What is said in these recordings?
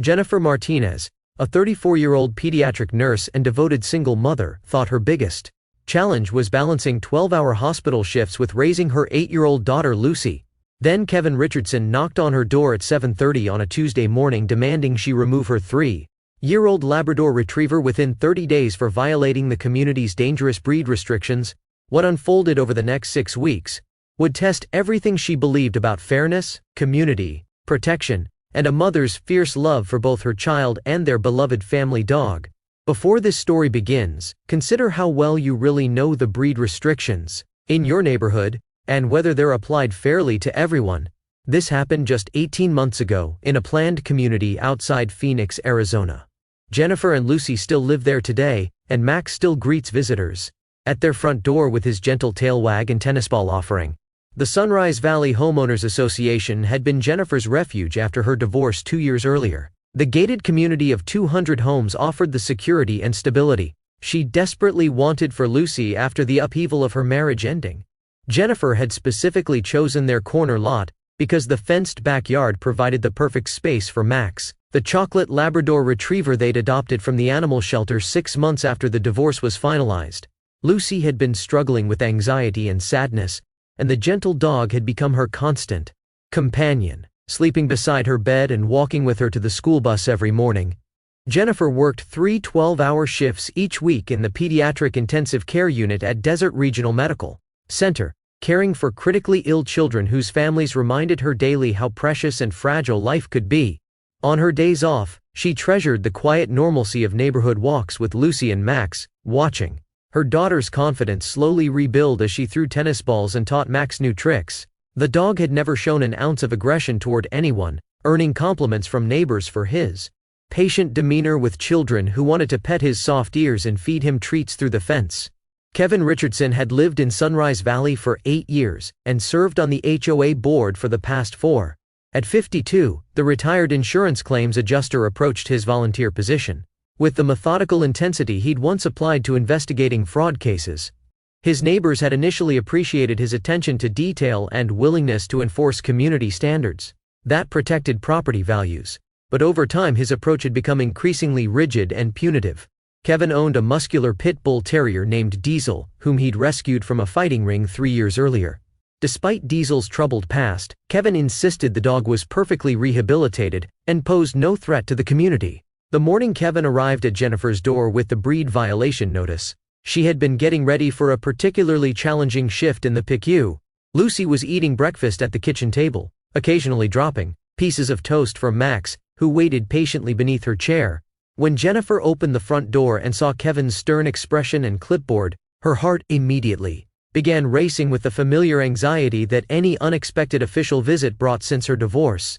Jennifer Martinez, a 34-year-old pediatric nurse and devoted single mother, thought her biggest challenge was balancing 12-hour hospital shifts with raising her 8-year-old daughter Lucy. Then Kevin Richardson knocked on her door at 7:30 on a Tuesday morning demanding she remove her 3-year-old Labrador Retriever within 30 days for violating the community's dangerous breed restrictions. What unfolded over the next 6 weeks would test everything she believed about fairness, community, protection, and a mother's fierce love for both her child and their beloved family dog. Before this story begins, consider how well you really know the breed restrictions in your neighborhood and whether they're applied fairly to everyone. This happened just 18 months ago in a planned community outside Phoenix, Arizona. Jennifer and Lucy still live there today, and Max still greets visitors at their front door with his gentle tail wag and tennis ball offering. The Sunrise Valley Homeowners Association had been Jennifer's refuge after her divorce 2 years earlier. The gated community of 200 homes offered the security and stability she desperately wanted for Lucy after the upheaval of her marriage ending. Jennifer had specifically chosen their corner lot because the fenced backyard provided the perfect space for Max, the chocolate Labrador Retriever they'd adopted from the animal shelter 6 months after the divorce was finalized. Lucy had been struggling with anxiety and sadness, and the gentle dog had become her constant companion, sleeping beside her bed and walking with her to the school bus every morning. Jennifer worked 3 12-hour shifts each week in the pediatric intensive care unit at Desert Regional Medical Center, caring for critically ill children whose families reminded her daily how precious and fragile life could be. On her days off, she treasured the quiet normalcy of neighborhood walks with Lucy and Max, watching her daughter's confidence slowly rebuild as she threw tennis balls and taught Max new tricks. The dog had never shown an ounce of aggression toward anyone, earning compliments from neighbors for his patient demeanor with children who wanted to pet his soft ears and feed him treats through the fence. Kevin Richardson had lived in Sunrise Valley for 8 years and served on the HOA board for the past 4. At 52, the retired insurance claims adjuster approached his volunteer position with the methodical intensity he'd once applied to investigating fraud cases. His neighbors had initially appreciated his attention to detail and willingness to enforce community standards that protected property values, but over time his approach had become increasingly rigid and punitive. Kevin owned a muscular pit bull terrier named Diesel, whom he'd rescued from a fighting ring 3 years earlier. Despite Diesel's troubled past, Kevin insisted the dog was perfectly rehabilitated and posed no threat to the community. The morning Kevin arrived at Jennifer's door with the breed violation notice, she had been getting ready for a particularly challenging shift in the PICU. Lucy was eating breakfast at the kitchen table, occasionally dropping pieces of toast from Max, who waited patiently beneath her chair. When Jennifer opened the front door and saw Kevin's stern expression and clipboard, her heart immediately began racing with the familiar anxiety that any unexpected official visit brought since her divorce.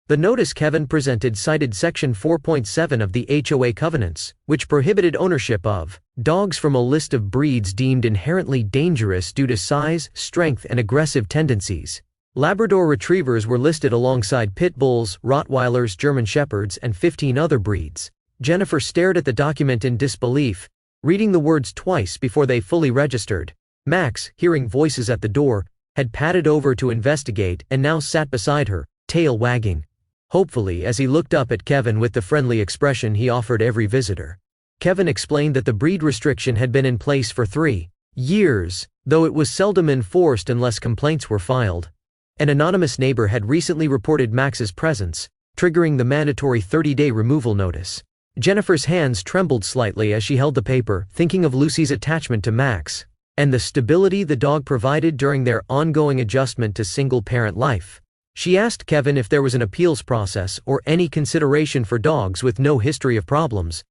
The notice Kevin presented cited Section 4.7 of the HOA covenants, which prohibited ownership of dogs from a list of breeds deemed inherently dangerous due to size, strength, and aggressive tendencies. Labrador Retrievers were listed alongside Pit Bulls, Rottweilers, German Shepherds, and 15 other breeds. Jennifer stared at the document in disbelief, reading the words twice before they fully registered. Max, hearing voices at the door, had padded over to investigate and now sat beside her, tail wagging hopefully as he looked up at Kevin with the friendly expression he offered every visitor. Kevin explained that the breed restriction had been in place for 3 years, though it was seldom enforced unless complaints were filed. An anonymous neighbor had recently reported Max's presence, triggering the mandatory 30-day removal notice. Jennifer's hands trembled slightly as she held the paper, thinking of Lucy's attachment to Max and the stability the dog provided during their ongoing adjustment to single-parent life. She asked Kevin if there was an appeals process or any consideration for dogs with no history of problems,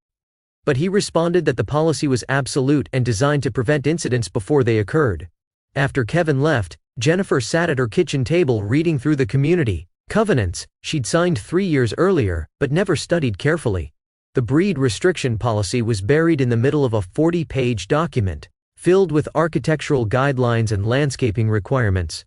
but he responded that the policy was absolute and designed to prevent incidents before they occurred. After Kevin left, Jennifer sat at her kitchen table reading through the community covenants she'd signed 3 years earlier but never studied carefully. The breed restriction policy was buried in the middle of a 40-page document, filled with architectural guidelines and landscaping requirements.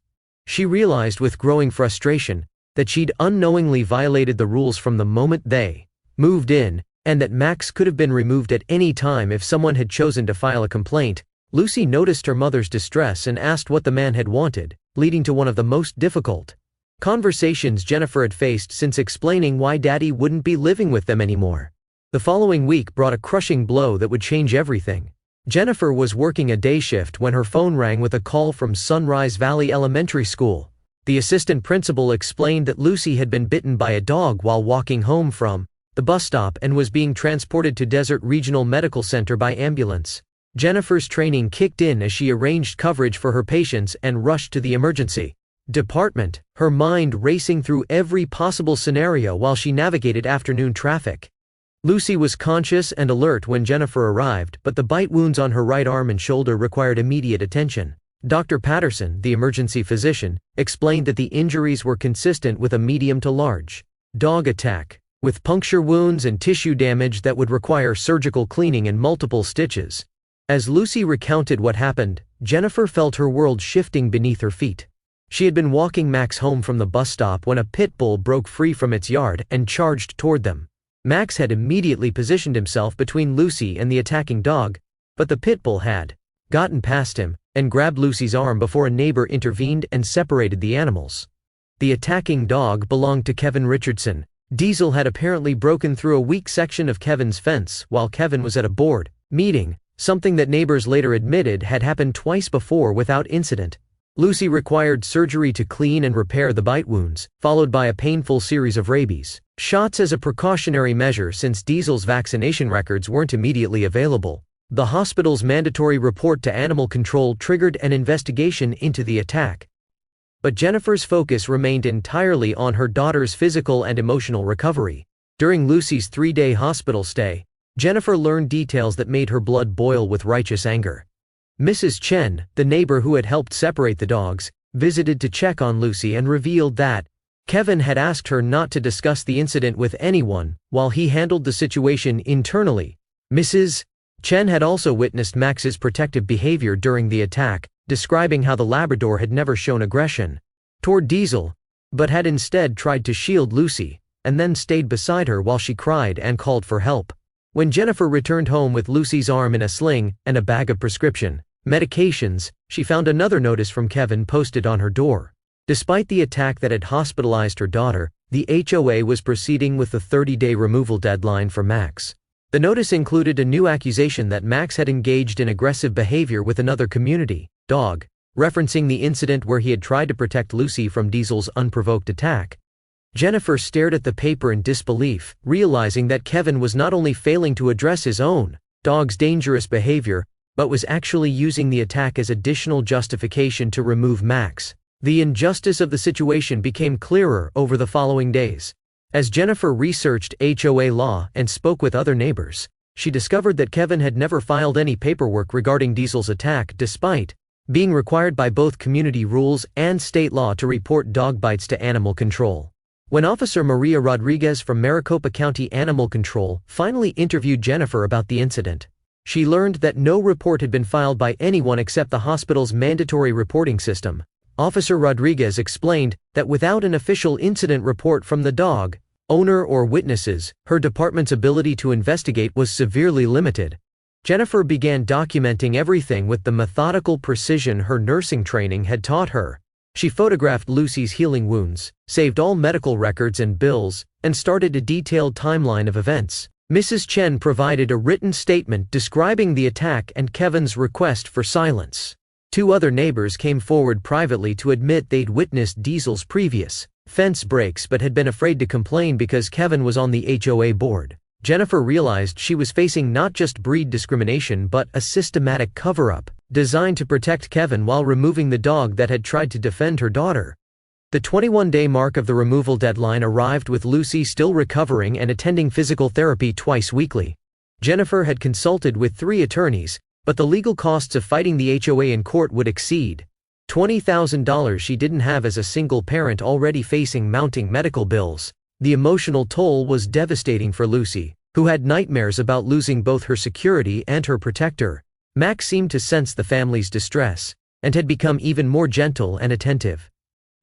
She realized with growing frustration that she'd unknowingly violated the rules from the moment they moved in, and that Max could have been removed at any time if someone had chosen to file a complaint. Lucy noticed her mother's distress and asked what the man had wanted, leading to one of the most difficult Conversations Jennifer had faced since explaining why Daddy wouldn't be living with them anymore. The following week brought a crushing blow that would change everything. Jennifer was working a day shift when her phone rang with a call from Sunrise Valley Elementary School. The assistant principal explained that Lucy had been bitten by a dog while walking home from the bus stop and was being transported to Desert Regional Medical Center by ambulance. Jennifer's training kicked in as she arranged coverage for her patients and rushed to the emergency department, her mind racing through every possible scenario while she navigated afternoon traffic. Lucy was conscious and alert when Jennifer arrived, but the bite wounds on her right arm and shoulder required immediate attention. Dr. Patterson, the emergency physician, explained that the injuries were consistent with a medium to large dog attack, with puncture wounds and tissue damage that would require surgical cleaning and multiple stitches. As Lucy recounted what happened, Jennifer felt her world shifting beneath her feet. She had been walking Max home from the bus stop when a pit bull broke free from its yard and charged toward them. Max had immediately positioned himself between Lucy and the attacking dog, but the pit bull had gotten past him and grabbed Lucy's arm before a neighbor intervened and separated the animals. The attacking dog belonged to Kevin Richardson. Diesel had apparently broken through a weak section of Kevin's fence while Kevin was at a board meeting, something that neighbors later admitted had happened twice before without incident. Lucy required surgery to clean and repair the bite wounds, followed by a painful series of rabies shots as a precautionary measure since Diesel's vaccination records weren't immediately available. The hospital's mandatory report to animal control triggered an investigation into the attack. But Jennifer's focus remained entirely on her daughter's physical and emotional recovery. During Lucy's 3-day hospital stay, Jennifer learned details that made her blood boil with righteous anger. Mrs. Chen, the neighbor who had helped separate the dogs, visited to check on Lucy and revealed that Kevin had asked her not to discuss the incident with anyone while he handled the situation internally. Mrs. Chen had also witnessed Max's protective behavior during the attack, describing how the Labrador had never shown aggression toward Diesel, but had instead tried to shield Lucy, and then stayed beside her while she cried and called for help. When Jennifer returned home with Lucy's arm in a sling and a bag of prescription medications, she found another notice from Kevin posted on her door. Despite the attack that had hospitalized her daughter, the HOA was proceeding with the 30-day removal deadline for Max. The notice included a new accusation that Max had engaged in aggressive behavior with another community dog, referencing the incident where he had tried to protect Lucy from Diesel's unprovoked attack. Jennifer stared at the paper in disbelief, realizing that Kevin was not only failing to address his own dog's dangerous behavior, but was actually using the attack as additional justification to remove Max. The injustice of the situation became clearer over the following days. As Jennifer researched HOA law and spoke with other neighbors, she discovered that Kevin had never filed any paperwork regarding Diesel's attack despite being required by both community rules and state law to report dog bites to animal control. When Officer Maria Rodriguez from Maricopa County Animal Control finally interviewed Jennifer about the incident, she learned that no report had been filed by anyone except the hospital's mandatory reporting system. Officer Rodriguez explained that without an official incident report from the dog owner or witnesses, her department's ability to investigate was severely limited. Jennifer began documenting everything with the methodical precision her nursing training had taught her. She photographed Lucy's healing wounds, saved all medical records and bills, and started a detailed timeline of events. Mrs. Chen provided a written statement describing the attack and Kevin's request for silence. 2 other neighbors came forward privately to admit they'd witnessed Diesel's previous fence breaks but had been afraid to complain because Kevin was on the HOA board. Jennifer realized she was facing not just breed discrimination but a systematic cover-up designed to protect Kevin while removing the dog that had tried to defend her daughter. The 21-day mark of the removal deadline arrived with Lucy still recovering and attending physical therapy twice weekly. Jennifer had consulted with 3 attorneys, but the legal costs of fighting the HOA in court would exceed $20,000 she didn't have as a single parent already facing mounting medical bills. The emotional toll was devastating for Lucy, who had nightmares about losing both her security and her protector. Max seemed to sense the family's distress, and had become even more gentle and attentive,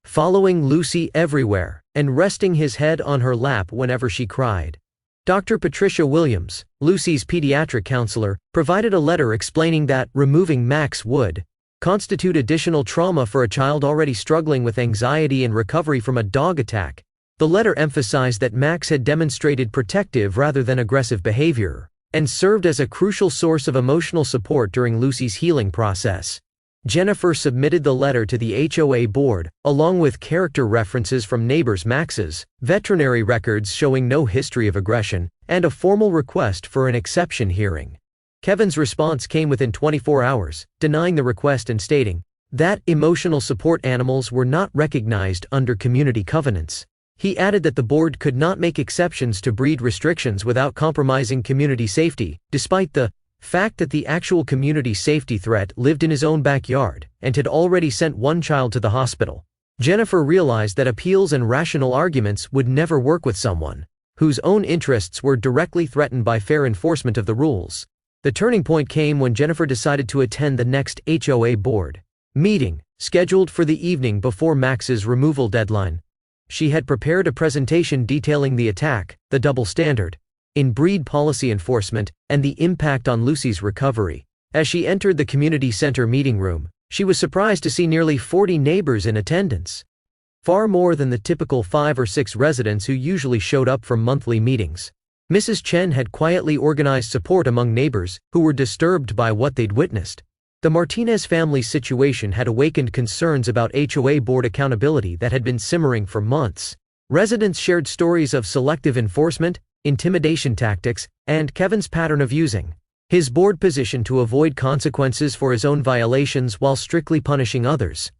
following Lucy everywhere, and resting his head on her lap whenever she cried. Dr. Patricia Williams, Lucy's pediatric counselor, provided a letter explaining that removing Max would constitute additional trauma for a child already struggling with anxiety and recovery from a dog attack. The letter emphasized that Max had demonstrated protective rather than aggressive behavior, and served as a crucial source of emotional support during Lucy's healing process. Jennifer submitted the letter to the HOA board, along with character references from neighbors Max's, veterinary records showing no history of aggression, and a formal request for an exception hearing. Kevin's response came within 24 hours, denying the request and stating that emotional support animals were not recognized under community covenants. He added that the board could not make exceptions to breed restrictions without compromising community safety, despite the fact that the actual community safety threat lived in his own backyard and had already sent one child to the hospital. Jennifer realized that appeals and rational arguments would never work with someone whose own interests were directly threatened by fair enforcement of the rules. The turning point came when Jennifer decided to attend the next HOA board meeting, scheduled for the evening before Max's removal deadline. She had prepared a presentation detailing the attack, the double standard in breed policy enforcement, and the impact on Lucy's recovery. As she entered the community center meeting room, she was surprised to see nearly 40 neighbors in attendance. Far more than the typical 5 or 6 residents who usually showed up for monthly meetings. Mrs. Chen had quietly organized support among neighbors who were disturbed by what they'd witnessed. The Martinez family's situation had awakened concerns about HOA board accountability that had been simmering for months. Residents shared stories of selective enforcement, intimidation tactics, and Kevin's pattern of using his board position to avoid consequences for his own violations while strictly punishing others.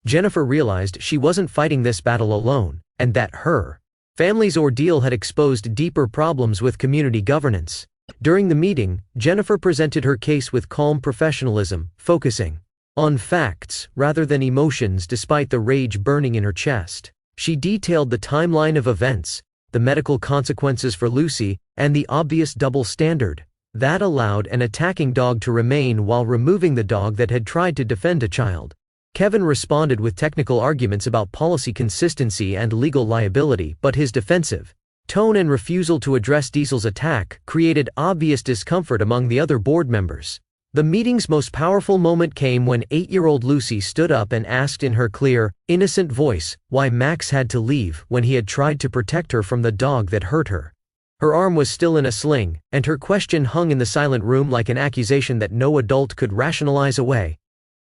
Jennifer realized she wasn't fighting this battle alone, and that her family's ordeal had exposed deeper problems with community governance. During the meeting, Jennifer presented her case with calm professionalism, focusing on facts rather than emotions despite the rage burning in her chest. She detailed the timeline of events, the medical consequences for Lucy, and the obvious double standard that allowed an attacking dog to remain while removing the dog that had tried to defend a child. Kevin responded with technical arguments about policy consistency and legal liability, but his defensive tone and refusal to address Diesel's attack created obvious discomfort among the other board members. The meeting's most powerful moment came when 8-year-old Lucy stood up and asked in her clear, innocent voice why Max had to leave when he had tried to protect her from the dog that hurt her. Her arm was still in a sling, and her question hung in the silent room like an accusation that no adult could rationalize away.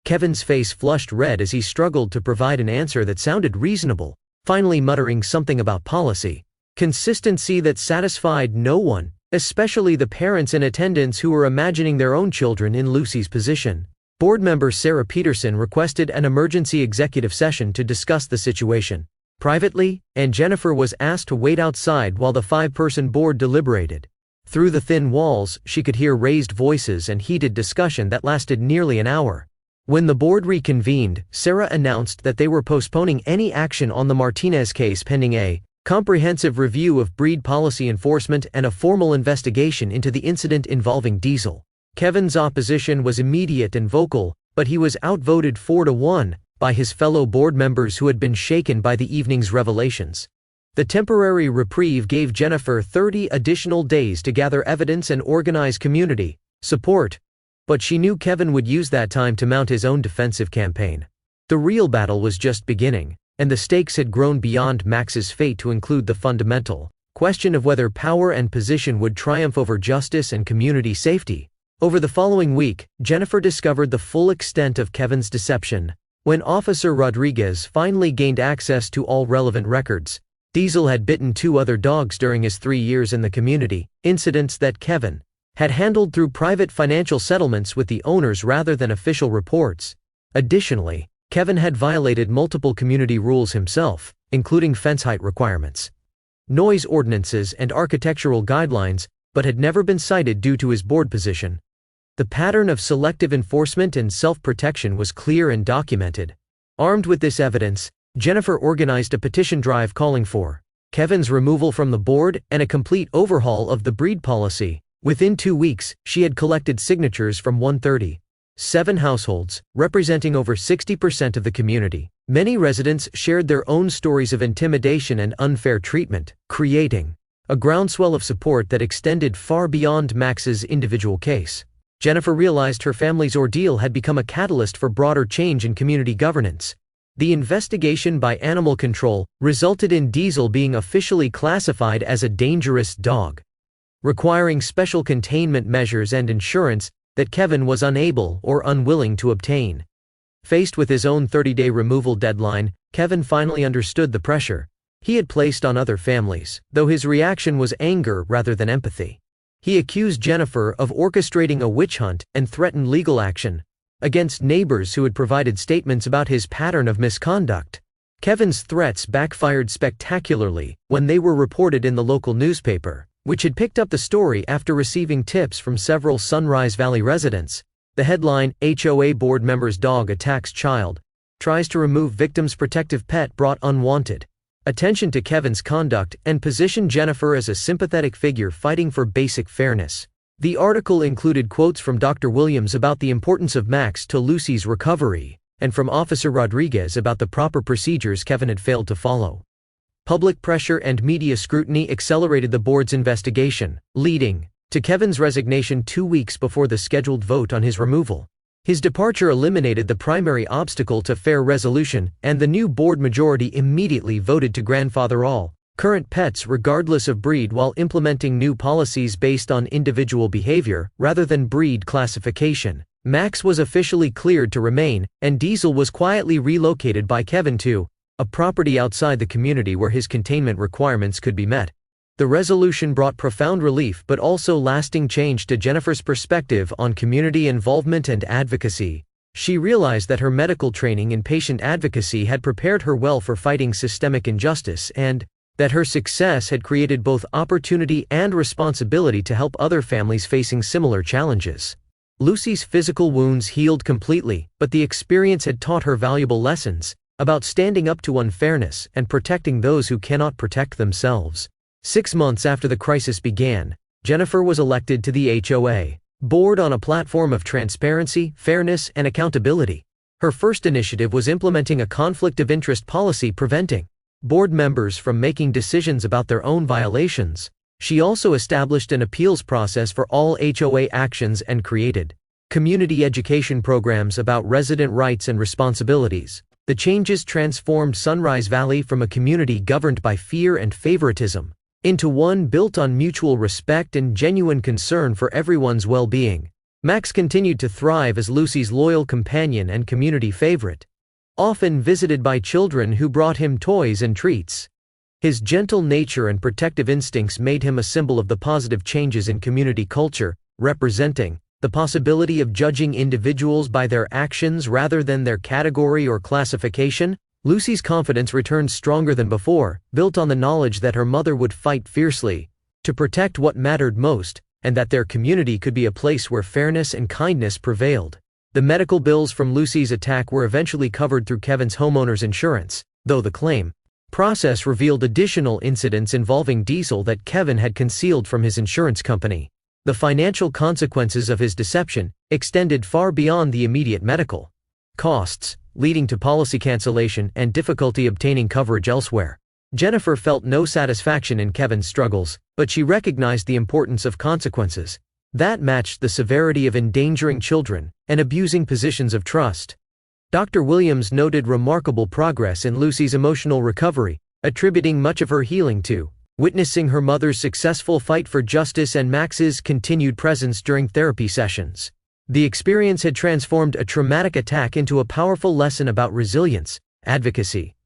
Kevin's face flushed red as he struggled to provide an answer that sounded reasonable, finally muttering something about policy consistency that satisfied no one, especially the parents in attendance who were imagining their own children in Lucy's position. Board member Sarah Peterson requested an emergency executive session to discuss the situation privately, and Jennifer was asked to wait outside while the 5-person board deliberated. Through the thin walls, she could hear raised voices and heated discussion that lasted nearly an hour. When the board reconvened, Sarah announced that they were postponing any action on the Martinez case pending a comprehensive review of breed policy enforcement and a formal investigation into the incident involving Diesel. Kevin's opposition was immediate and vocal, but he was outvoted 4-1 by his fellow board members who had been shaken by the evening's revelations. The temporary reprieve gave Jennifer 30 additional days to gather evidence and organize community support, but she knew Kevin would use that time to mount his own defensive campaign. The real battle was just beginning, and the stakes had grown beyond Max's fate to include the fundamental question of whether power and position would triumph over justice and community safety. Over the following week, Jennifer discovered the full extent of Kevin's deception. When Officer Rodriguez finally gained access to all relevant records, Diesel had bitten 2 other dogs during his 3 years in the community, incidents that Kevin had handled through private financial settlements with the owners rather than official reports. Additionally, Kevin had violated multiple community rules himself, including fence height requirements, noise ordinances, and architectural guidelines, but had never been cited due to his board position. The pattern of selective enforcement and self-protection was clear and documented. Armed with this evidence, Jennifer organized a petition drive calling for Kevin's removal from the board and a complete overhaul of the breed policy. Within 2 weeks, she had collected signatures from 137 households, representing over 60% of the community. Many residents shared their own stories of intimidation and unfair treatment, creating a groundswell of support that extended far beyond Max's individual case. Jennifer realized her family's ordeal had become a catalyst for broader change in community governance. The investigation by Animal Control resulted in Diesel being officially classified as a dangerous dog, requiring special containment measures and insurance that Kevin was unable or unwilling to obtain. Faced with his own 30-day removal deadline, Kevin finally understood the pressure he had placed on other families, though his reaction was anger rather than empathy. He accused Jennifer of orchestrating a witch hunt and threatened legal action against neighbors who had provided statements about his pattern of misconduct. Kevin's threats backfired spectacularly when they were reported in the local newspaper, which had picked up the story after receiving tips from several Sunrise Valley residents. The headline, "HOA board member's dog attacks child, tries to remove victim's protective pet," brought unwanted attention to Kevin's conduct and positioned Jennifer as a sympathetic figure fighting for basic fairness. The article included quotes from Dr. Williams about the importance of Max to Lucy's recovery, and from Officer Rodriguez about the proper procedures Kevin had failed to follow. Public pressure and media scrutiny accelerated the board's investigation, leading to Kevin's resignation 2 weeks before the scheduled vote on his removal. His departure eliminated the primary obstacle to fair resolution, and the new board majority immediately voted to grandfather all current pets regardless of breed while implementing new policies based on individual behavior rather than breed classification. Max was officially cleared to remain, and Diesel was quietly relocated by Kevin to a property outside the community where his containment requirements could be met. The resolution brought profound relief but also lasting change to Jennifer's perspective on community involvement and advocacy. She realized that her medical training in patient advocacy had prepared her well for fighting systemic injustice and that her success had created both opportunity and responsibility to help other families facing similar challenges. Lucy's physical wounds healed completely, but the experience had taught her valuable lessons about standing up to unfairness and protecting those who cannot protect themselves. 6 months after the crisis began, Jennifer was elected to the HOA board on a platform of transparency, fairness, and accountability. Her first initiative was implementing a conflict of interest policy preventing board members from making decisions about their own violations. She also established an appeals process for all HOA actions and created community education programs about resident rights and responsibilities. The changes transformed Sunrise Valley from a community governed by fear and favoritism into one built on mutual respect and genuine concern for everyone's well-being. Max continued to thrive as Lucy's loyal companion and community favorite, often visited by children who brought him toys and treats. His gentle nature and protective instincts made him a symbol of the positive changes in community culture, representing the possibility of judging individuals by their actions rather than their category or classification. Lucy's confidence returned stronger than before, built on the knowledge that her mother would fight fiercely to protect what mattered most, and that their community could be a place where fairness and kindness prevailed. The medical bills from Lucy's attack were eventually covered through Kevin's homeowner's insurance, though the claim process revealed additional incidents involving Diesel that Kevin had concealed from his insurance company. The financial consequences of his deception extended far beyond the immediate medical costs, leading to policy cancellation and difficulty obtaining coverage elsewhere. Jennifer felt no satisfaction in Kevin's struggles, but she recognized the importance of consequences that matched the severity of endangering children and abusing positions of trust. Dr. Williams noted remarkable progress in Lucy's emotional recovery, attributing much of her healing to witnessing her mother's successful fight for justice and Max's continued presence during therapy sessions. The experience had transformed a traumatic attack into a powerful lesson about resilience, advocacy,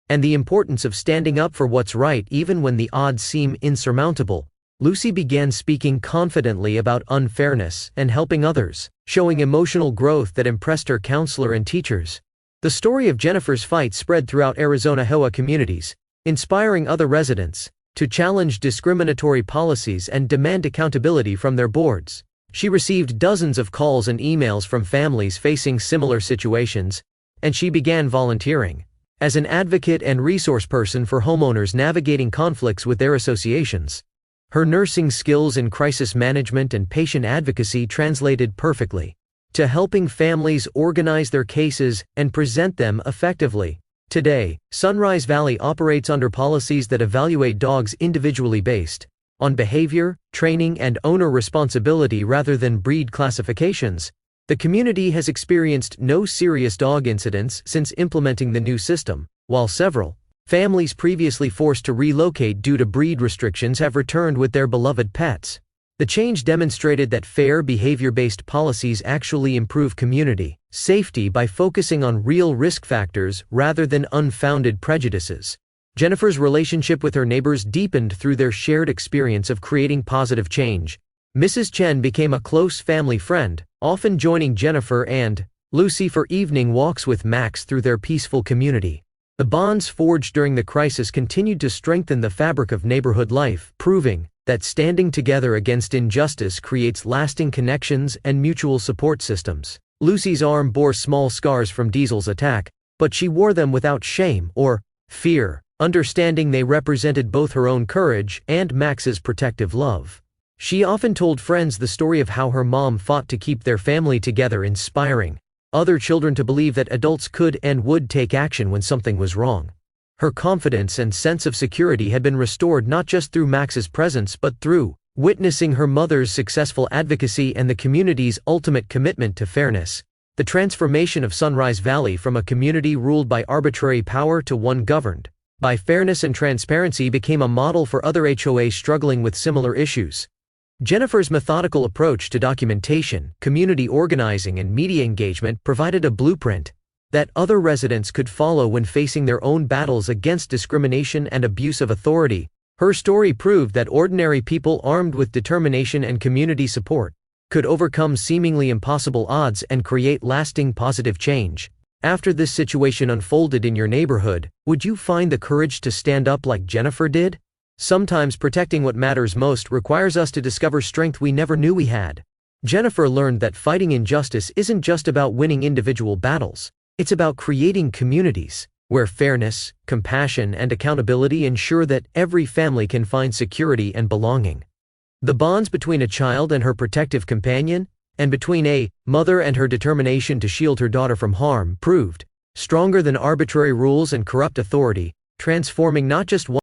and the importance of standing up for what's right even when the odds seem insurmountable. Lucy began speaking confidently about unfairness and helping others, showing emotional growth that impressed her counselor and teachers. The story of Jennifer's fight spread throughout Arizona HOA communities, inspiring other residents to challenge discriminatory policies and demand accountability from their boards. She received dozens of calls and emails from families facing similar situations, and she began volunteering as an advocate and resource person for homeowners navigating conflicts with their associations. Her nursing skills in crisis management and patient advocacy translated perfectly to helping families organize their cases and present them effectively. Today, Sunrise Valley operates under policies that evaluate dogs individually based on behavior, training, and owner responsibility rather than breed classifications. The community has experienced no serious dog incidents since implementing the new system, while several families previously forced to relocate due to breed restrictions have returned with their beloved pets. The change demonstrated that fair behavior-based policies actually improve community safety by focusing on real risk factors rather than unfounded prejudices. Jennifer's relationship with her neighbors deepened through their shared experience of creating positive change. Mrs. Chen became a close family friend, often joining Jennifer and Lucy for evening walks with Max through their peaceful community. The bonds forged during the crisis continued to strengthen the fabric of neighborhood life, proving that standing together against injustice creates lasting connections and mutual support systems. Lucy's arm bore small scars from Diesel's attack, but she wore them without shame or fear, understanding they represented both her own courage and Max's protective love. She often told friends the story of how her mom fought to keep their family together, inspiring other children to believe that adults could and would take action when something was wrong. Her confidence and sense of security had been restored not just through Max's presence but through witnessing her mother's successful advocacy and the community's ultimate commitment to fairness. The transformation of Sunrise Valley from a community ruled by arbitrary power to one governed by fairness and transparency became a model for other HOAs struggling with similar issues. Jennifer's methodical approach to documentation, community organizing, and media engagement provided a blueprint that other residents could follow when facing their own battles against discrimination and abuse of authority. Her story proved that ordinary people armed with determination and community support could overcome seemingly impossible odds and create lasting positive change. After this situation unfolded in your neighborhood, would you find the courage to stand up like Jennifer did? Sometimes protecting what matters most requires us to discover strength we never knew we had. Jennifer learned that fighting injustice isn't just about winning individual battles. It's about creating communities where fairness, compassion, and accountability ensure that every family can find security and belonging. The bonds between a child and her protective companion, and between a mother and her determination to shield her daughter from harm, proved stronger than arbitrary rules and corrupt authority, transforming not just one